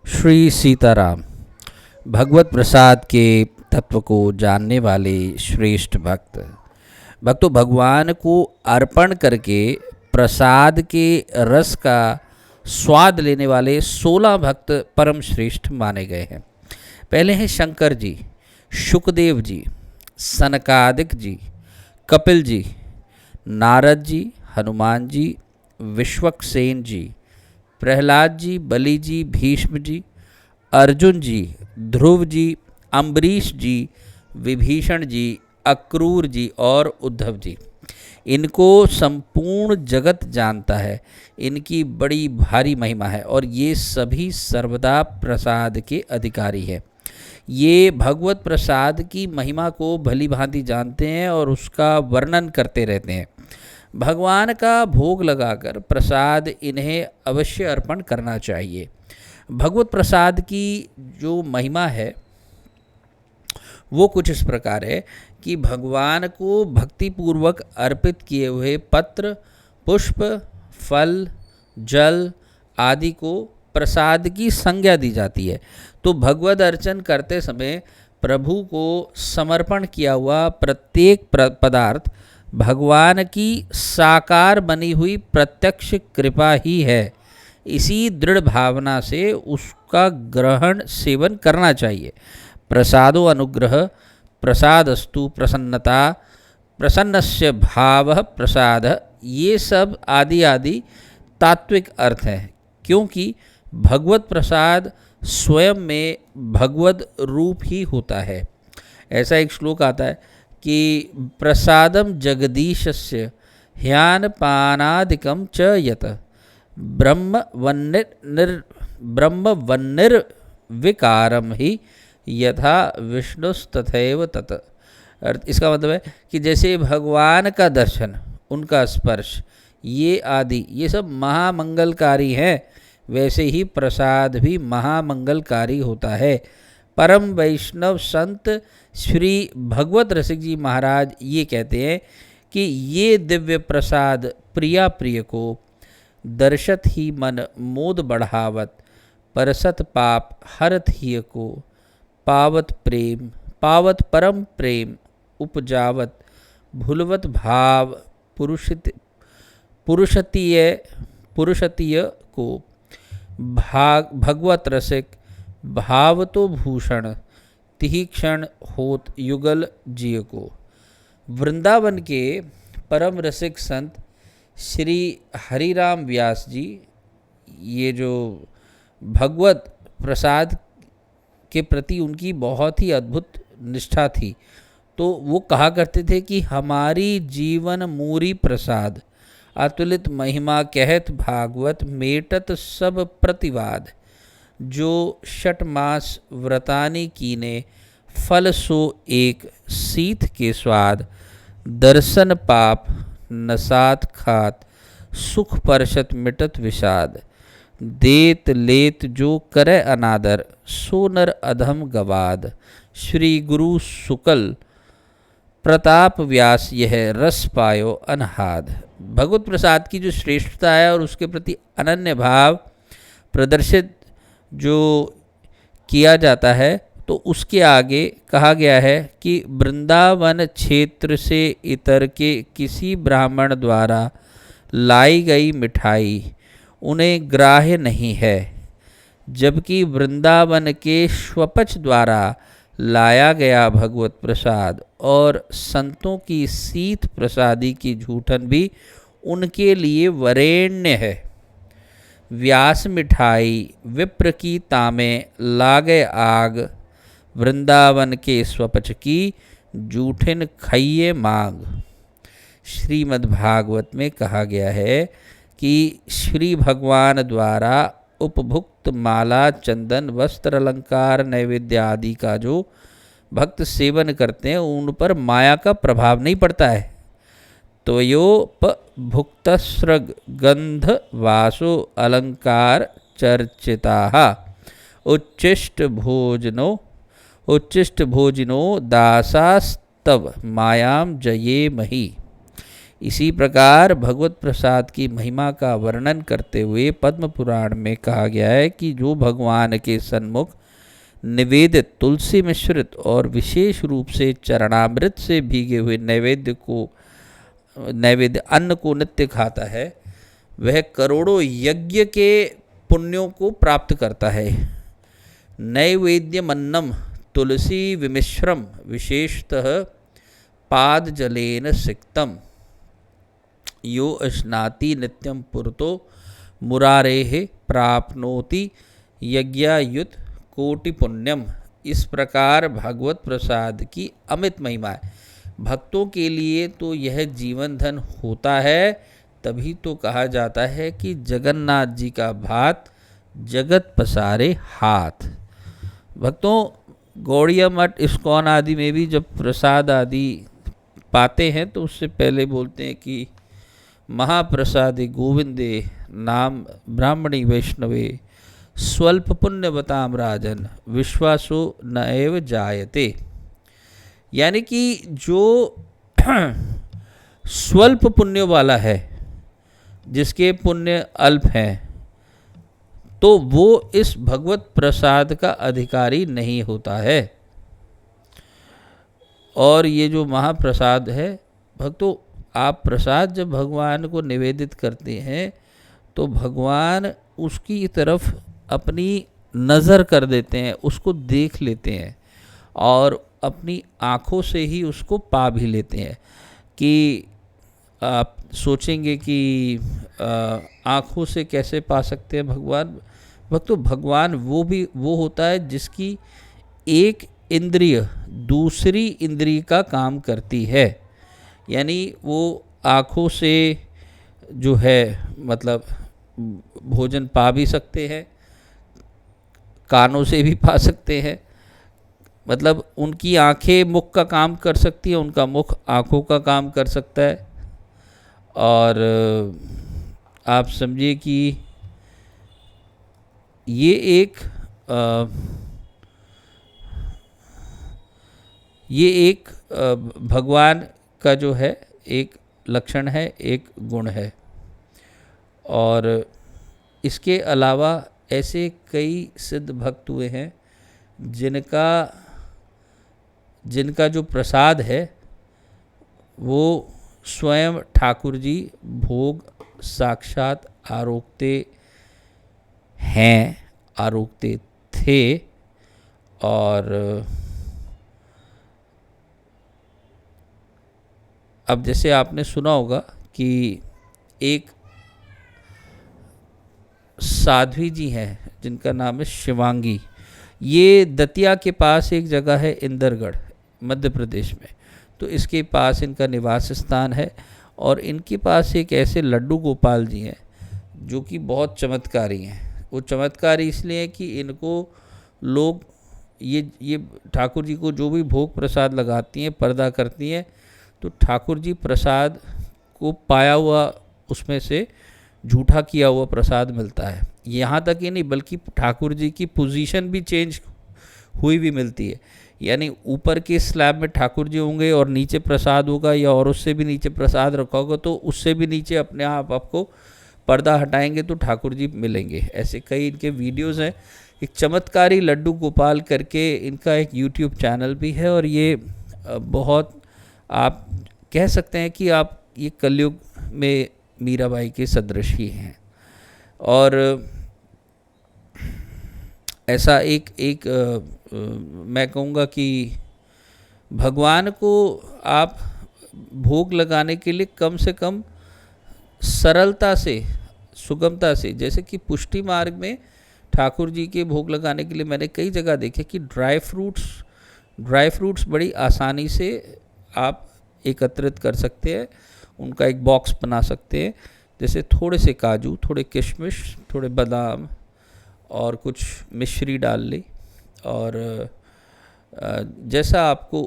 श्री सीताराम। भगवत प्रसाद के तत्व को जानने वाले श्रेष्ठ भक्तों, भगवान को अर्पण करके प्रसाद के रस का स्वाद लेने वाले 16 भक्त परम श्रेष्ठ माने गए हैं। पहले हैं शंकर जी, शुकदेव जी, सनकादिक जी, कपिल जी, नारद जी, हनुमान जी, विश्वक्सेन जी, प्रहलाद जी, बलि जी, भीष्म जी, अर्जुन जी, ध्रुव जी, अम्बरीश जी, विभीषण जी, अक्रूर जी और उद्धव जी। इनको संपूर्ण जगत जानता है। इनकी बड़ी भारी महिमा है और ये सभी सर्वदा प्रसाद के अधिकारी हैं। ये भगवत प्रसाद की महिमा को भली भांति जानते हैं और उसका वर्णन करते रहते हैं। भगवान का भोग लगाकर प्रसाद इन्हें अवश्य अर्पण करना चाहिए। भगवत प्रसाद की जो महिमा है वो कुछ इस प्रकार है कि भगवान को भक्तिपूर्वक अर्पित किए हुए पत्र, पुष्प, फल, जल आदि को प्रसाद की संज्ञा दी जाती है। तो भगवद अर्चन करते समय प्रभु को समर्पण किया हुआ प्रत्येक पदार्थ भगवान की साकार बनी हुई प्रत्यक्ष कृपा ही है। इसी दृढ़ भावना से उसका ग्रहण सेवन करना चाहिए। प्रसादो अनुग्रह, प्रसादस्तु प्रसन्नता, प्रसन्नस्य भावः प्रसाद, ये सब आदि आदि तात्विक अर्थ हैं। क्योंकि भगवत प्रसाद स्वयं में भगवद रूप ही होता है। ऐसा एक श्लोक आता है कि प्रसादम जगदीशस्य ह्यानपानादिकं च यत ब्रह्मवन्निर्विकारम ही यथा विष्णुस्तथैव तत्। इसका मतलब है कि जैसे भगवान का दर्शन, उनका स्पर्श, ये आदि ये सब महामंगलकारी हैं, वैसे ही प्रसाद भी महामंगलकारी होता है। परम वैष्णव संत श्री भगवत रसिक जी महाराज ये कहते हैं कि ये दिव्य प्रसाद प्रिया प्रिय को दर्शत ही मन मोद बढ़ावत, परसत पाप हरत ही को पावत परम प्रेम उपजावत, भुलवत भाव पुरुषतीय को भगवत रसिक भाव तो भूषण तिहि क्षण होत युगल जिय को। वृंदावन के परम रसिक संत श्री हरिराम व्यास जी, ये जो भगवत प्रसाद के प्रति उनकी बहुत ही अद्भुत निष्ठा थी, तो वो कहा करते थे कि हमारी जीवन मूरी प्रसाद, अतुलित महिमा कहत भागवत, मेटत सब प्रतिवाद, जो षट मास व्रतानि कीने, फल सो एक सीत के स्वाद, दर्शन पाप नसात खात, सुख परशत मिटत विषाद, देत लेत जो करे अनादर, सो नर अधम गवाद, श्री गुरु शुक्ल प्रताप व्यास यह रस पायो अनहाद। भगवत प्रसाद की जो श्रेष्ठता है और उसके प्रति अनन्य भाव प्रदर्शित जो किया जाता है, तो उसके आगे कहा गया है कि वृंदावन क्षेत्र से इतर के किसी ब्राह्मण द्वारा लाई गई मिठाई उन्हें ग्राह्य नहीं है, जबकि वृंदावन के स्वपच द्वारा लाया गया भगवत प्रसाद और संतों की शीत प्रसादी की झूठन भी उनके लिए वरेण्य है। व्यास मिठाई विप्र की तामे लागे आग, वृंदावन के स्वपच की जूठिन खइये मांग। श्रीमद्भागवत में कहा गया है कि श्री भगवान द्वारा उपभुक्त माला, चंदन, वस्त्र, अलंकार, नैवेद्य आदि का जो भक्त सेवन करते हैं उन पर माया का प्रभाव नहीं पड़ता है। त्वयोपभुक्तस्रग गंध वासो अलंकार चर्चिताः, उच्चिष्ट भोजनो दासास्तव मायाम जये मही। इसी प्रकार भगवत प्रसाद की महिमा का वर्णन करते हुए पद्म पुराण में कहा गया है कि जो भगवान के सन्मुख निवेदित तुलसी मिश्रित और विशेष रूप से चरणामृत से भीगे हुए नैवेद्य अन्न को नित्य खाता है, वह करोड़ों यज्ञ के पुण्यों को प्राप्त करता है। नैवेद्यमन्नम तुलसी विमिश्रम विशेषतः पाद जलेन सिक्तम यो अश्नाति नित्यम पुरतो मुरारेः प्राप्नोति यज्ञायुत कोटि पुण्यम। इस प्रकार भागवत प्रसाद की अमित महिमा है। भक्तों के लिए तो यह जीवन धन होता है, तभी तो कहा जाता है कि जगन्नाथ जी का भात जगत पसारे हाथ। भक्तों, गौड़िया मठ, इस्कॉन आदि में भी जब प्रसाद आदि पाते हैं तो उससे पहले बोलते हैं कि महाप्रसादे गोविंदे नाम ब्राह्मणी वैष्णवे स्वल्प पुण्यवताम राजन विश्वासो न एव जायते। यानी कि जो स्वल्प पुण्य वाला है, जिसके पुण्य अल्प हैं, तो वो इस भगवत प्रसाद का अधिकारी नहीं होता है। और ये जो महाप्रसाद है भक्तों, आप प्रसाद जब भगवान को निवेदित करते हैं तो भगवान उसकी तरफ अपनी नज़र कर देते हैं, उसको देख लेते हैं और अपनी आँखों से ही उसको पा भी लेते हैं। कि आप सोचेंगे कि आँखों से कैसे पा सकते हैं भगवान? भक्तों, भगवान वो होता है जिसकी एक इंद्रिय दूसरी इंद्रिय का काम करती है। यानी वो आँखों से जो है मतलब भोजन पा भी सकते हैं, कानों से भी पा सकते हैं, मतलब उनकी आंखें मुख का काम कर सकती है, उनका मुख आँखों का काम कर सकता है। और आप समझिए कि ये एक भगवान का जो है एक लक्षण है, एक गुण है। और इसके अलावा ऐसे कई सिद्ध भक्त हुए हैं जिनका जो प्रसाद है वो स्वयं ठाकुर जी भोग साक्षात आरोगते हैं, आरोगते थे। और अब जैसे आपने सुना होगा कि एक साध्वी जी हैं जिनका नाम है शिवांगी। ये दतिया के पास एक जगह है इंदरगढ़, मध्य प्रदेश में, तो इसके पास इनका निवास स्थान है। और इनके पास एक ऐसे लड्डू गोपाल जी हैं जो कि बहुत चमत्कारी हैं। वो चमत्कारी इसलिए कि इनको लोग ये ठाकुर जी को जो भी भोग प्रसाद लगाती हैं, पर्दा करती हैं, तो ठाकुर जी प्रसाद को पाया हुआ उसमें से झूठा किया हुआ प्रसाद मिलता है। यहाँ तक ही नहीं बल्कि ठाकुर जी की पोजीशन भी चेंज हुई भी मिलती है। यानी ऊपर के स्लैब में ठाकुर जी होंगे और नीचे प्रसाद होगा, या और उससे भी नीचे प्रसाद रखा होगा, तो उससे भी नीचे अपने आप आपको पर्दा हटाएंगे तो ठाकुर जी मिलेंगे। ऐसे कई इनके वीडियोज़ हैं। एक चमत्कारी लड्डू गोपाल करके इनका एक यूट्यूब चैनल भी है। और ये बहुत, आप कह सकते हैं कि आप ये कलयुग में मीराबाई के सदृश ही हैं। और ऐसा एक मैं कहूँगा कि भगवान को आप भोग लगाने के लिए कम से कम सरलता से, सुगमता से, जैसे कि पुष्टि मार्ग में ठाकुर जी के भोग लगाने के लिए मैंने कई जगह देखे कि ड्राई फ्रूट्स बड़ी आसानी से आप एकत्रित कर सकते हैं, उनका एक बॉक्स बना सकते हैं। जैसे थोड़े से काजू, थोड़े किशमिश, थोड़े बादाम और कुछ मिश्री डाल ली, और जैसा आपको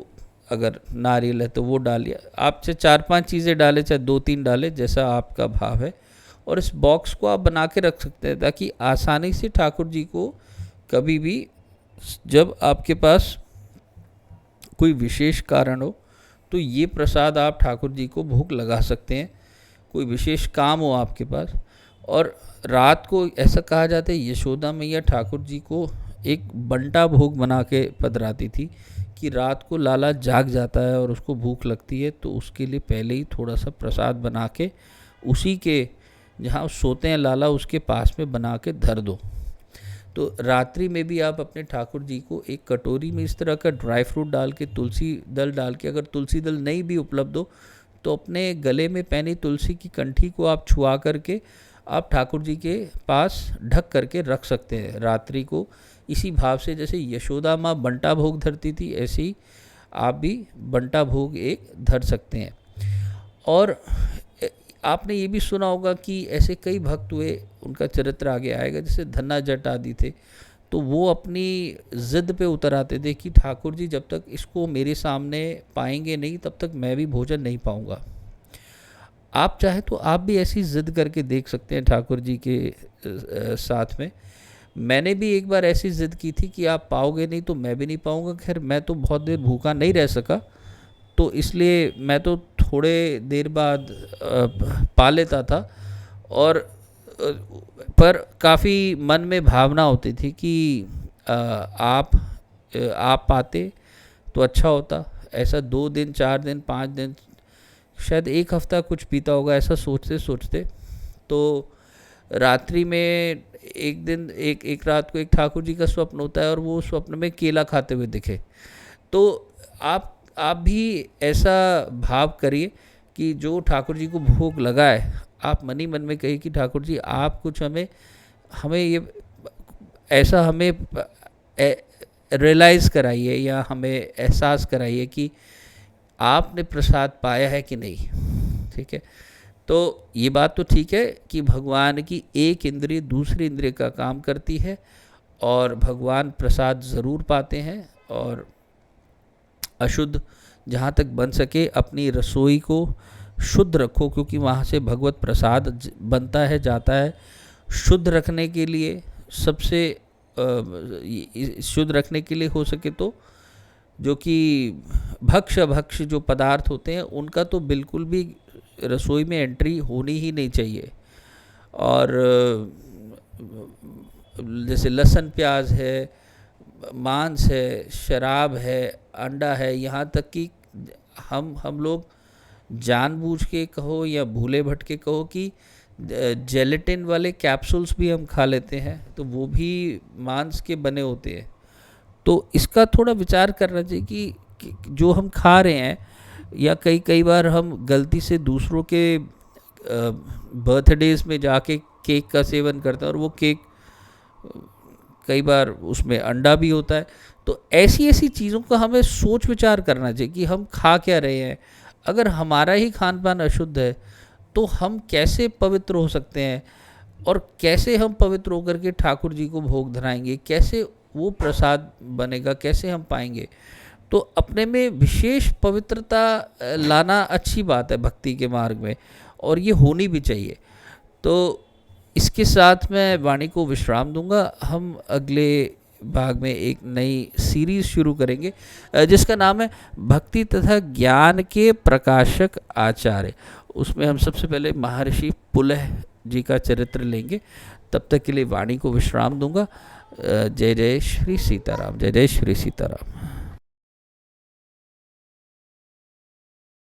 अगर नारियल है तो वो डालिए। आप चाहे 4-5 चीज़ें डालें, चाहे 2-3 डालें, जैसा आपका भाव है। और इस बॉक्स को आप बना के रख सकते हैं ताकि आसानी से ठाकुर जी को कभी भी जब आपके पास कोई विशेष कारण हो तो ये प्रसाद आप ठाकुर जी को भोग लगा सकते हैं, कोई विशेष काम हो आपके पास। और रात को ऐसा कहा जाता है यशोदा मैया ठाकुर जी को एक बंटा भोग बना के पधराती थी कि रात को लाला जाग जाता है और उसको भूख लगती है, तो उसके लिए पहले ही थोड़ा सा प्रसाद बना के उसी के जहाँ सोते हैं लाला उसके पास में बना के धर दो। तो रात्रि में भी आप अपने ठाकुर जी को एक कटोरी में इस तरह का ड्राई फ्रूट डाल के, तुलसी दल डाल के, अगर तुलसी दल नहीं भी उपलब्ध हो तो अपने गले में पहनी तुलसी की कंठी को आप छुआ करके आप ठाकुर जी के पास ढक करके रख सकते हैं रात्रि को। इसी भाव से जैसे यशोदा माँ बंटा भोग धरती थी, ऐसे ही आप भी बंटा भोग एक धर सकते हैं। और आपने ये भी सुना होगा कि ऐसे कई भक्त हुए, उनका चरित्र आगे आएगा, जैसे धन्ना जट आदि थे, तो वो अपनी ज़िद पे उतर आते थे कि ठाकुर जी जब तक इसको मेरे सामने पाएंगे नहीं तब तक मैं भी भोजन नहीं पाऊंगा। आप चाहे तो आप भी ऐसी ज़िद करके देख सकते हैं ठाकुर जी के साथ में। मैंने भी एक बार ऐसी ज़िद की थी कि आप पाओगे नहीं तो मैं भी नहीं पाऊंगा। खैर मैं तो बहुत देर भूखा नहीं रह सका, तो इसलिए मैं तो थोड़े देर बाद पा लेता था। और पर काफ़ी मन में भावना होती थी कि आप पाते तो अच्छा होता। ऐसा 2 दिन 4 दिन 5 दिन शायद 1 हफ्ता कुछ बीता होगा, ऐसा सोचते सोचते तो रात्रि में एक दिन एक रात को एक ठाकुर जी का स्वप्न होता है और वो स्वप्न में केला खाते हुए दिखे। तो आप भी ऐसा भाव करिए कि जो ठाकुर जी को भोग लगाए, आप मन ही मन में कहिए कि ठाकुर जी आप कुछ हमें ये ऐसा हमें रियलाइज़ कराइए या हमें एहसास कराइए कि आपने प्रसाद पाया है कि नहीं। ठीक है, तो ये बात तो ठीक है कि भगवान की एक इंद्रिय दूसरी इंद्रिय का काम करती है और भगवान प्रसाद ज़रूर पाते हैं। और अशुद्ध जहाँ तक बन सके अपनी रसोई को शुद्ध रखो, क्योंकि वहाँ से भगवत प्रसाद बनता है जाता है। शुद्ध रखने के लिए सबसे शुद्ध रखने के लिए हो सके तो जो कि भक्ष जो पदार्थ होते हैं उनका तो बिल्कुल भी रसोई में एंट्री होनी ही नहीं चाहिए। और जैसे लहसुन प्याज है, मांस है, शराब है, अंडा है, यहाँ तक कि हम लोग जानबूझ के कहो या भूले भटके कहो कि जेलेटिन वाले कैप्सूल्स भी हम खा लेते हैं, तो वो भी मांस के बने होते हैं। तो इसका थोड़ा विचार करना चाहिए कि जो हम खा रहे हैं, या कई बार हम गलती से दूसरों के बर्थडेज़ में जाके केक का सेवन करते हैं और वो केक कई बार उसमें अंडा भी होता है। तो ऐसी चीज़ों का हमें सोच विचार करना चाहिए कि हम खा क्या रहे हैं। अगर हमारा ही खान पान अशुद्ध है तो हम कैसे पवित्र हो सकते हैं, और कैसे हम पवित्र होकर के ठाकुर जी को भोग धराएंगे, कैसे वो प्रसाद बनेगा, कैसे हम पाएंगे। तो अपने में विशेष पवित्रता लाना अच्छी बात है भक्ति के मार्ग में, और ये होनी भी चाहिए। तो इसके साथ मैं वाणी को विश्राम दूंगा। हम अगले भाग में एक नई सीरीज़ शुरू करेंगे जिसका नाम है भक्ति तथा ज्ञान के प्रकाशक आचार्य। उसमें हम सबसे पहले महर्षि पुलह जी का चरित्र लेंगे। तब तक के लिए वाणी को विश्राम दूंगा। जय जय श्री सीताराम, जय जय श्री सीताराम।